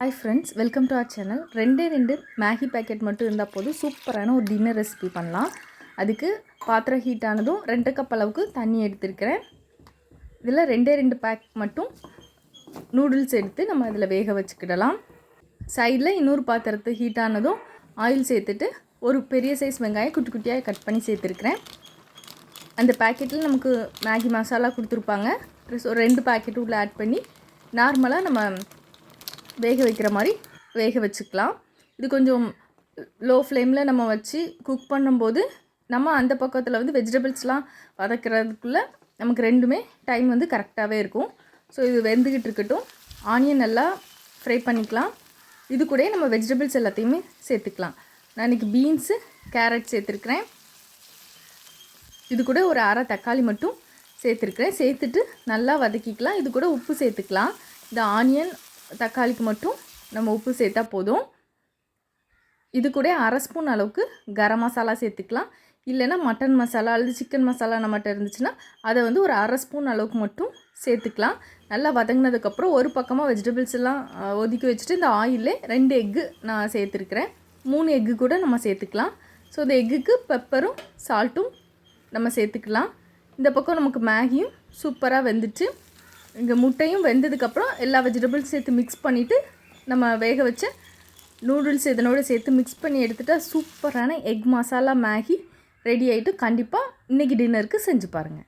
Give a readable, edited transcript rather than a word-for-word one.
Hi friends, welcome to our channel. ரெண்டு Maggi packet மட்டும் இருந்தால் போதும், சூப்பரான ஒரு டின்னர் ரெசிபி பண்ணலாம். அதுக்கு பாத்திரம் ஹீட் ஆனதும் 2 கப் அளவுக்கு தண்ணி எடுத்துருக்கிறேன். இதில் ரெண்டு பேக் மட்டும் நூடுல்ஸ் எடுத்து நம்ம அதில் வேக வச்சுக்கிடலாம். சைடில் இன்னொரு பாத்திரத்தை ஹீட் ஆனதும் ஆயில் சேர்த்துட்டு ஒரு பெரிய சைஸ் வெங்காயம் குட்டி குட்டியாக கட் பண்ணி சேர்த்துருக்கிறேன். அந்த பேக்கெட்டில் நமக்கு மேகி மசாலா கொடுத்துருப்பாங்க. ப்ளஸ் ஒரு 2 பேக்கெட் உள்ள ஆட் பண்ணி நார்மலாக நம்ம வேக வைக்கிற மாதிரி வேக வச்சுக்கலாம். இது கொஞ்சம் லோ ஃப்ளேமில் நம்ம வச்சு குக் பண்ணும்போது நம்ம அந்த பக்கத்தில் வந்து வெஜிடபிள்ஸ்லாம் வதக்கிறதுக்குள்ளே நமக்கு ரெண்டுமே டைம் வந்து கரெக்டாகவே இருக்கும். ஸோ இது வெந்துக்கிட்டு இருக்கட்டும். ஆனியன் நல்லா ஃப்ரை பண்ணிக்கலாம். இது கூட நம்ம வெஜிடபிள்ஸ் எல்லாத்தையுமே சேர்த்துக்கலாம். நான் இன்றைக்கி பீன்ஸு, கேரட் சேர்த்துருக்குறேன். இது கூட ஒரு அரை தக்காளி மட்டும் சேர்த்துருக்குறேன். சேர்த்துட்டு நல்லா வதக்கிக்கலாம். இது கூட உப்பு சேர்த்துக்கலாம். இந்த ஆனியன் தக்காளிக்கு மட்டும் நம்ம உப்பு சேர்த்தா போதும். இது கூட அரை ஸ்பூன் அளவுக்கு கரம் மசாலா சேர்த்துக்கலாம். இல்லைன்னா மட்டன் மசாலா அல்லது சிக்கன் மசாலா நம்மகிட்ட இருந்துச்சுன்னா அதை வந்து ஒரு அரை ஸ்பூன் அளவுக்கு மட்டும் சேர்த்துக்கலாம். நல்லா வதங்கினதுக்கப்புறம் ஒரு பக்கமாக வெஜிடபிள்ஸ் எல்லாம் ஒதுக்கி வச்சுட்டு இந்த ஆயிலே 2 எக்கு நான் சேர்த்துருக்கிறேன். 3 எக்கு கூட நம்ம சேர்த்துக்கலாம். ஸோ இந்த எக்குக்கு பெப்பரும் சால்ட்டும் நம்ம சேர்த்துக்கலாம். இந்த பக்கம் நமக்கு மேகியும் சூப்பராக வெந்துச்சு. இங்கே முட்டையும் வெந்ததுக்கப்புறம் எல்லா வெஜிடபிள்ஸ் சேர்த்து மிக்ஸ் பண்ணிவிட்டு நம்ம வேக வச்ச நூடுல்ஸ் இதனோடு சேர்த்து மிக்ஸ் பண்ணி எடுத்துகிட்டா சூப்பரான எக் மசாலா மேகி ரெடி ஆகிட்டு. கண்டிப்பாக இன்றைக்கி டின்னருக்கு செஞ்சு பாருங்கள்.